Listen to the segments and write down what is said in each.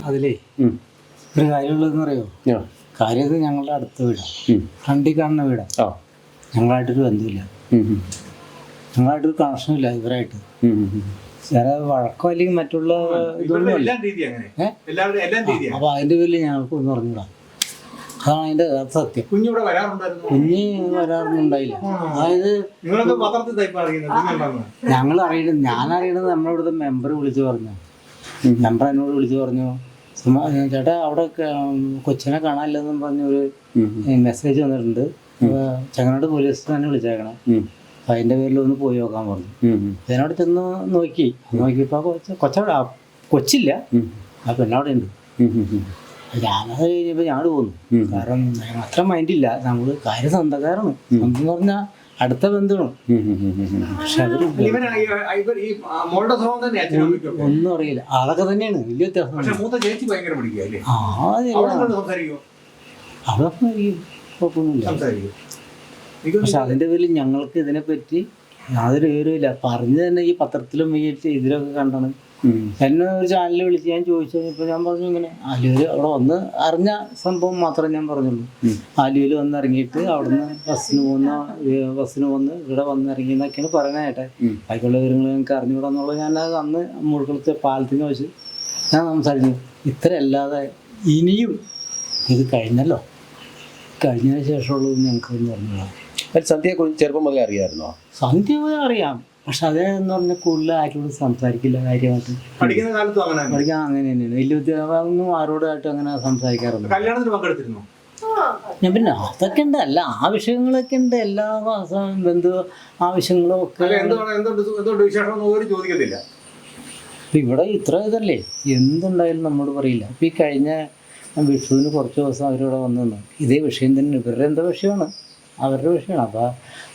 അതിലേ ഒരു കാര്യമുള്ളതെന്ന് പറയോ, കാര്യം ഇത് ഞങ്ങളുടെ അടുത്ത വീടാണ്, ഫ്രണ്ടിൽ കാണുന്ന വീടാണ്. ഞങ്ങളായിട്ടൊരു ബന്ധമില്ല, ഞങ്ങളായിട്ടൊരു കണക്ഷനില്ല ഇവരായിട്ട്. ചില വഴക്കോ അല്ലെങ്കിൽ മറ്റുള്ള ഇതൊന്നും അല്ല. അപ്പൊ അതിന്റെ പേരിൽ ഞങ്ങൾക്കൊന്നും പറഞ്ഞൂടാ. അതാണ് അതിന്റെ യഥാർത്ഥ സത്യം. കുഞ്ഞ് വരാറൊന്നുണ്ടായില്ല. അതായത് ഞാനറിയണത് നമ്മുടെ ഇവിടുത്തെ മെമ്പർ വിളിച്ചു പറഞ്ഞു. മെമ്പർ എന്നോട് വിളിച്ചു പറഞ്ഞു, ചേട്ടാ അവിടെ കൊച്ചിനെ കാണാനില്ലെന്നും പറഞ്ഞൊരു മെസ്സേജ് വന്നിട്ടുണ്ട്, ചങ്ങനാട് പോലീസ് തന്നെ വിളിച്ചേക്കണം, അപ്പം അതിൻ്റെ പേരിൽ ഒന്ന് പോയി നോക്കാൻ പറഞ്ഞു. അതിനോട് ചെന്ന് നോക്കിയപ്പോൾ കൊച്ചില്ല, ആ പെണ്ണവിടെ ഉണ്ട്. ഞാനത് കഴിഞ്ഞപ്പോൾ ഞാൻ പോന്നു. കാരണം അത്ര മൈൻഡില്ല, നമ്മള് കാര്യം സ്വന്തക്കാരാണ്. സ്വന്തം എന്ന് പറഞ്ഞാൽ അടുത്ത ബന്ധുവാണ്. പക്ഷെ അവര് ഒന്നും അറിയില്ല. അതൊക്കെ തന്നെയാണ് വലിയ വ്യത്യാസം. അതൊക്കെ കുഴപ്പമൊന്നുമില്ല. പക്ഷെ അതിന്റെ പേരിൽ ഞങ്ങൾക്ക് ഇതിനെപ്പറ്റി യാതൊരു വിവരമില്ല. പറഞ്ഞു തന്നെ ഈ പത്രത്തിലും ഈ ഇതിലൊക്കെ കണ്ടാണ്. എന്നെ ഒരു ചാനലിൽ വിളിച്ച് ഞാൻ ചോദിച്ചു കഴിഞ്ഞപ്പോൾ ഞാൻ പറഞ്ഞു, ഇങ്ങനെ ആലുവയിൽ അവിടെ വന്ന് അറിഞ്ഞ സംഭവം മാത്രമേ ഞാൻ പറഞ്ഞുള്ളൂ. ആലുവയിൽ വന്ന് ഇറങ്ങിയിട്ട് അവിടുന്ന് ബസ്സിന് വന്ന് ഇവിടെ വന്ന് ഇറങ്ങി എന്നൊക്കെയാണ് പറയാനായിട്ടെ. ബാക്കിയുള്ള വിവരങ്ങൾ ഞങ്ങൾക്ക് അറിഞ്ഞുകൂടാന്നുള്ളത് ഞാനത് അന്ന് മുഴുക്കുളത്തെ പാലത്തിന് വെച്ച് ഞാൻ സംസാരിച്ചു. ഇത്ര അല്ലാതെ ഇനിയും ഇത് കഴിഞ്ഞല്ലോ, കഴിഞ്ഞതിന് ശേഷമുള്ളത് ഞങ്ങൾക്കൊന്നും അറിഞ്ഞൂടാ. സന്ധ്യ ചെറുപ്പം മുതലേ അറിയാമായിരുന്നോ? സന്ധ്യ മുതലേ അറിയാം, പക്ഷെ അതെന്ന് പറഞ്ഞാൽ കൂടുതൽ ആരോടും സംസാരിക്കില്ല. കാര്യമായിട്ട് പഠിക്കാൻ അങ്ങനെ തന്നെയാണ്. വലിയ വിദ്യാഭ്യാസം ആരോടായിട്ട് അങ്ങനെ സംസാരിക്കാറുണ്ട്. ഞാൻ പിന്നെ അതൊക്കെ ഉണ്ട്, അല്ല ആ വിഷയങ്ങളൊക്കെ ഉണ്ട്, എല്ലാ ബന്ധു ആവശ്യങ്ങളും ഒക്കെ. ഇവിടെ ഇത്ര ഇതല്ലേ, എന്തുണ്ടായാലും നമ്മോട് പറയില്ല. ഇപ്പം ഈ കഴിഞ്ഞ വിഷുവിന് കുറച്ച് ദിവസം അവരിവിടെ വന്നു നിന്നു. ഇതേ വിഷയം തന്നെ, ഇവരുടെ എന്താ വിഷയമാണ്, അവരുടെ വിഷയമാണ്. അപ്പോൾ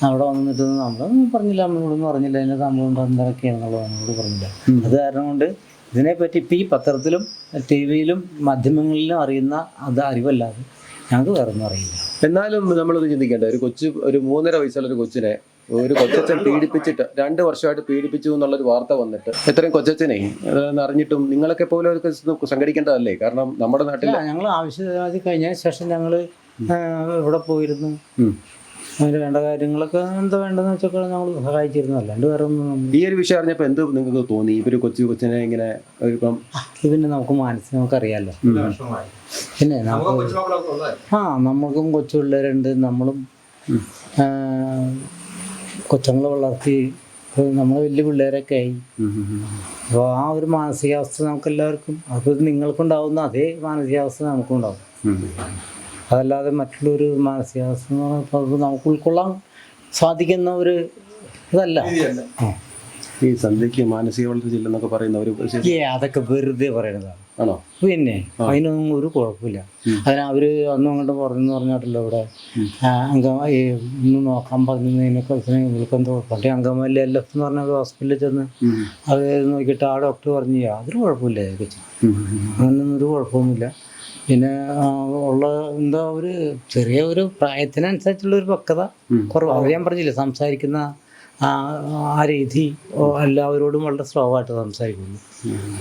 അവിടെ വന്നിട്ട് നമ്മളൊന്നും പറഞ്ഞില്ല, നമ്മളോടൊന്നും പറഞ്ഞില്ല, അതിൻ്റെ സംഭവം എന്തൊക്കെയാണെന്നുള്ളത് നമ്മളോട് പറഞ്ഞില്ല. അത് കാരണം കൊണ്ട് ഇതിനെപ്പറ്റി ഇപ്പം ഈ പത്രത്തിലും ടി വിയിലും മാധ്യമങ്ങളിലും അറിയുന്ന അത് അറിവല്ലാതെ ഞങ്ങൾക്ക് വേറെ ഒന്നും അറിയില്ല. എന്നാലും നമ്മളൊന്ന് ചിന്തിക്കേണ്ട, ഒരു 3.5 വയസ്സുള്ള ഒരു കൊച്ചിനെ ഒരു കൊച്ചച്ഛൻ പീഡിപ്പിച്ചിട്ട് 2 വർഷമായിട്ട് പീഡിപ്പിച്ചു എന്നുള്ളൊരു വാർത്ത വന്നിട്ട് എത്രയും കൊച്ചച്ഛനെ അറിഞ്ഞിട്ടും നിങ്ങളൊക്കെ പോലെ സംഘടിക്കേണ്ടതല്ലേ? കാരണം നമ്മുടെ നാട്ടിൽ ഞങ്ങൾ ആവശ്യമായി കഴിഞ്ഞതിന് ശേഷം ഞങ്ങൾ ഇവിടെ പോയിരുന്നു. അതിന് വേണ്ട കാര്യങ്ങളൊക്കെ എന്താ വേണ്ടെന്ന് വെച്ചൊക്കെ ഞങ്ങൾ സഹായിച്ചിരുന്നു. അല്ലാണ്ട് വേറെ ഒന്നും. ഈ ഒരു വിഷയം അറിഞ്ഞപ്പോൾ എന്ത് നിങ്ങൾക്ക് തോന്നി? ഇവര് കൊച്ചിനെ ഇങ്ങനെ ഇപ്പം പിന്നെ നമുക്ക് നമുക്കറിയാമല്ലോ. പിന്നെ നമുക്കും കൊച്ചു പിള്ളേരുണ്ട്, നമ്മളും കൊച്ചുങ്ങളെ വളർത്തി നമ്മൾ വലിയ പിള്ളേരൊക്കെ ആയി. അപ്പോൾ ആ ഒരു മാനസികാവസ്ഥ നമുക്കെല്ലാവർക്കും, അപ്പോൾ നിങ്ങൾക്കുണ്ടാവുന്ന അതേ മാനസികാവസ്ഥ നമുക്കും ഉണ്ടാവും. അതല്ലാതെ മറ്റുള്ളൊരു മാനസികാവസ്ഥ എന്ന് പറഞ്ഞാൽ അത് നമുക്ക് ഉൾക്കൊള്ളാൻ സാധിക്കുന്ന ഒരു ഇതല്ല. ഈ സന്ധ്യയ്ക്ക് മാനസിക വളർച്ചയില്ലെന്നൊക്കെ പറയുന്ന ഒരു അതൊക്കെ വെറുതെ പറയുന്നതാണ്. ആണോ? പിന്നെ അതിനൊന്നും ഒരു കുഴപ്പമില്ല. അവര് അന്നും അങ്ങോട്ട് പറഞ്ഞിട്ടല്ലോ ഇവിടെ ഇന്ന് നോക്കാൻ പറഞ്ഞതിനൊക്കെ ഇവൾക്കെന്തോ പണ്ടേ അങ്കമാലി LF എന്ന് പറഞ്ഞ ഒരു ഹോസ്പിറ്റലിൽ ചെന്ന് അത് നോക്കിയിട്ട് ആ ഡോക്ടർ പറഞ്ഞു അതൊരു കുഴപ്പമില്ല, അങ്ങനൊന്നും ഒരു കുഴപ്പമൊന്നുമില്ല. പിന്നെ ഉള്ള എന്താ ഒരു ചെറിയ ഒരു പ്രായത്തിനനുസരിച്ചുള്ള ഒരു പക്വത കുറവ്. അത് ഞാൻ പറഞ്ഞില്ലേ, സംസാരിക്കുന്ന ആ രീതി എല്ലാവരോടും വളരെ സ്ലോ ആയിട്ട് സംസാരിക്കുന്നു,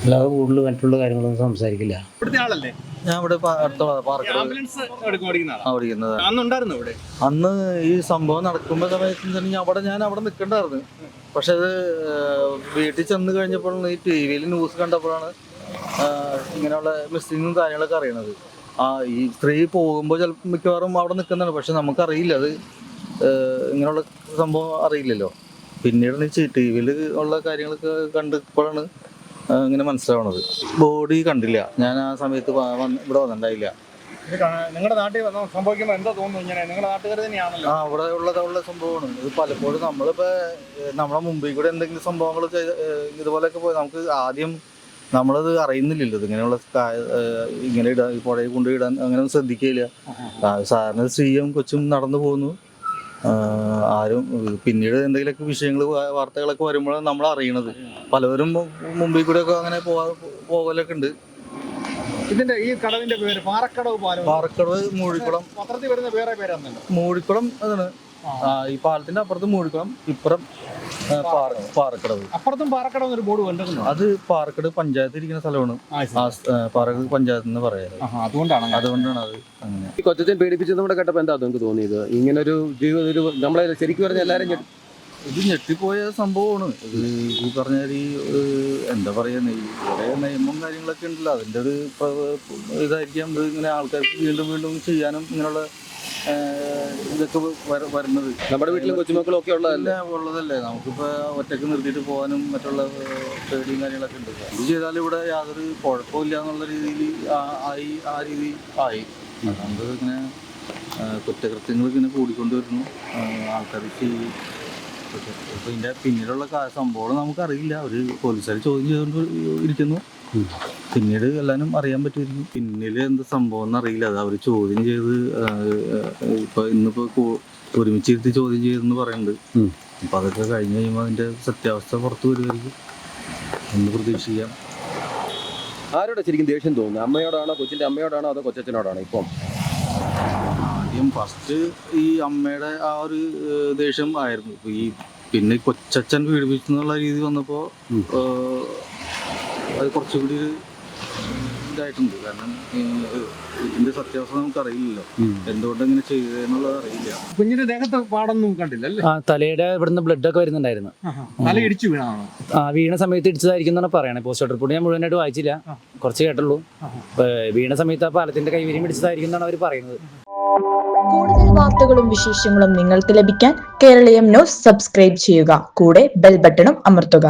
അല്ലാതെ കൂടുതൽ മറ്റുള്ള കാര്യങ്ങളൊന്നും സംസാരിക്കില്ല. ഞാൻ ഇവിടെ അന്ന് ഈ സംഭവം നടക്കുമ്പോൾ സമയത്ത് ഞാൻ അവിടെ നിൽക്കണ്ടായിരുന്നു. പക്ഷെ അത് വീട്ടിൽ ചെന്ന് കഴിഞ്ഞപ്പോഴാണ് ഈ TV-യിൽ ന്യൂസ് കണ്ടപ്പോഴാണ് ഇങ്ങനെയുള്ള മിസ്സിങ്ങും കാര്യങ്ങളൊക്കെ അറിയണത്. ഈ സ്ത്രീ പോകുമ്പോൾ ചിലപ്പോൾ മിക്കവാറും അവിടെ നിൽക്കുന്നതാണ്, പക്ഷെ നമുക്കറിയില്ല അത് ഇങ്ങനെയുള്ള സംഭവം അറിയില്ലല്ലോ. പിന്നീട് TV-യിൽ ഉള്ള കാര്യങ്ങളൊക്കെ കണ്ടപ്പോഴാണ് ഇങ്ങനെ മനസ്സിലാവണത്. ബോഡി കണ്ടില്ല, ഞാൻ ആ സമയത്ത് ഇവിടെ വന്നിട്ടുണ്ടായില്ല. നിങ്ങളുടെ നാട്ടിൽ സംഭവിക്കുമ്പോൾ എന്താ തോന്നുന്നു? ഇങ്ങനെ നിങ്ങളുടെ നാട്ടുകാർ തന്നെയാണല്ലോ. അവിടെ ഉള്ള സംഭവമാണ് ഇത്. പലപ്പോഴും നമ്മളിപ്പോൾ നമ്മളെ മുമ്പിൽ കൂടെ എന്തെങ്കിലും സംഭവങ്ങളൊക്കെ ഇതുപോലെയൊക്കെ പോയി നമുക്ക് ആദ്യം നമ്മളത് അറിയുന്നില്ലല്ലോ. ഇത് ഇങ്ങനെ ഇടാൻ പുഴയിൽ കൊണ്ടുപോയിടാൻ അങ്ങനെ ശ്രദ്ധിക്കില്ല. സാധാരണ സ്ത്രീയും കൊച്ചും നടന്നു പോകുന്നു. ആരും പിന്നീട് എന്തെങ്കിലുമൊക്കെ വിഷയങ്ങൾ വാർത്തകളൊക്കെ വരുമ്പോഴാണ് നമ്മൾ അറിയണത്. പലവരും മുമ്പിൽ കൂടെയൊക്കെ അങ്ങനെ പോകലൊക്കെ ഉണ്ട്. ഇതിന്റെ ഈ കടവിന്റെ പേര് പാറക്കടവ് പാലം. പാറക്കടവ് മൂഴിക്കുളം. പത്രത്തിൽ വരുന്ന വേറെ പേരാണല്ലോ. മൂഴിക്കുളം അതാണ്. ഈ പാലത്തിന്റെ അപ്പുറത്ത് മൂഴിക്കുളം, ഇപ്പുറം പാറക്കടവ്. അപ്പുറത്തും പാറക്കടവ് ഒരു ബോർഡ് കണ്ടിരുന്നു. അത് പാറക്കട് പഞ്ചായത്ത് ഇരിക്കുന്ന സ്ഥലമാണ്. പാറക്കട് പഞ്ചായത്ത് എന്ന് പറയാറ്. അതുകൊണ്ടാണ് അത് അങ്ങനെ. ഈ കൊച്ചച്ഛൻ പീഡിപ്പിച്ചത് നമ്മുടെ കേട്ടപ്പോൾ എന്താ നിങ്ങൾക്ക് തോന്നിയത്? ഇങ്ങനെ ഒരു നമ്മളെ ശരിക്കും പറഞ്ഞ എല്ലാവരും ഇത് ഞെട്ടിപ്പോയ സംഭവമാണ്. ഇത് ഈ പറഞ്ഞാൽ എന്താ പറയുക, കുറേ നിയമവും കാര്യങ്ങളൊക്കെ ഉണ്ടല്ലോ, അതിൻ്റെ ഒരു ഇതായിരിക്കാം ഇത് ഇങ്ങനെ ആൾക്കാർക്ക് വീണ്ടും വീണ്ടും ചെയ്യാനും ഇങ്ങനെയുള്ള ഇതൊക്കെ വരുന്നത്. നമ്മുടെ വീട്ടിലും കൊച്ചുമക്കളും ഒക്കെ ഉള്ളതല്ലേ. നമുക്കിപ്പോൾ ഒറ്റയ്ക്ക് നിർത്തിയിട്ട് പോകാനും മറ്റുള്ള പേടിയും കാര്യങ്ങളൊക്കെ ഉണ്ട്. ഇത് ചെയ്താലും ഇവിടെ യാതൊരു കുഴപ്പമില്ല എന്നുള്ള രീതിയിൽ ആ രീതി ആയി. അതുകൊണ്ട് ഇങ്ങനെ കുറ്റകൃത്യങ്ങൾ ഇങ്ങനെ കൂടിക്കൊണ്ടുവരുന്നു, ആൾക്കാർ ചെയ്യും. അപ്പോൾ ഇതിൻ്റെ പിന്നീടുള്ള സംഭവം നമുക്കറിയില്ല. ഒരു പോലീസുകാർ ചോദ്യം ചെയ്തുകൊണ്ട് ഇരിക്കുന്നു, പിന്നീട് എല്ലാവരും അറിയാൻ പറ്റുമായിരിക്കും. പിന്നിൽ എന്ത് സംഭവം എന്നറിയില്ല. അത് അവർ ചോദ്യം ചെയ്ത് ഇന്നിപ്പോൾ ഒരുമിച്ചിരുത്തി ചോദ്യം ചെയ്തെന്ന് പറയുന്നുണ്ട്. അപ്പോൾ അതൊക്കെ കഴിഞ്ഞ് കഴിയുമ്പോൾ അതിൻ്റെ സത്യാവസ്ഥ പുറത്തു വരുമായിരിക്കും എന്ന് പ്രതീക്ഷിക്കാം. ആരോടെ ശരിക്കും ദേഷ്യം തോന്നുന്നു? അമ്മയോടാണോ, കൊച്ചിൻ്റെ അമ്മയോടാണോ, അതോ കൊച്ചച്ഛനോടാണോ? ഇപ്പം ആദ്യം ഫസ്റ്റ് ഈ അമ്മയുടെ ആ ഒരു ദേഷ്യം ആയിരുന്നു. ഇപ്പോൾ പിന്നെ കൊച്ചച്ഛൻ പീഡിപ്പിച്ചു എന്നുള്ള രീതി വന്നപ്പോൾ അത് കുറച്ചുകൂടി ഇതായിട്ടുണ്ട്. കാരണം ഇതിന്റെ സത്യാവസ്ഥ നമുക്കറിയില്ലല്ലോ, എന്തുകൊണ്ട് ഇങ്ങനെ ചെയ്തെന്നുള്ളത് അറിയില്ല. കുഞ്ഞിന്റെ ദേഹത്ത് പാടൊന്നും കണ്ടില്ല അല്ലേ? തലയുടെ ഇവിടുന്ന് ബ്ലഡ് ഒക്കെ വരുന്നുണ്ടായിരുന്നു. തല ഇടിച്ചു വീണാണോ? വീണ സമയത്ത് ഇടിച്ചതായിരിക്കും എന്നാണ് പറയണേ. പോസ്റ്റ്മോർട്ടം റിപ്പോർട്ട് ഞാൻ മുഴുവനായിട്ട് വായിച്ചില്ല, കുറച്ച് കേട്ടുള്ളൂ. വീണ സമയത്ത് ആ പാലത്തിന്റെ കൈവരിയും പിടിച്ചതായിരിക്കും എന്നാണ് അവർ പറയുന്നത്. കൂടുതൽ വാർത്തകളും വിശേഷങ്ങളും നിങ്ങൾക്ക് ലഭിക്കാൻ കേരളീയം ന്യൂസ് സബ്സ്ക്രൈബ് ചെയ്യുക. കൂടെ ബെൽ ബട്ടണും അമർത്തുക.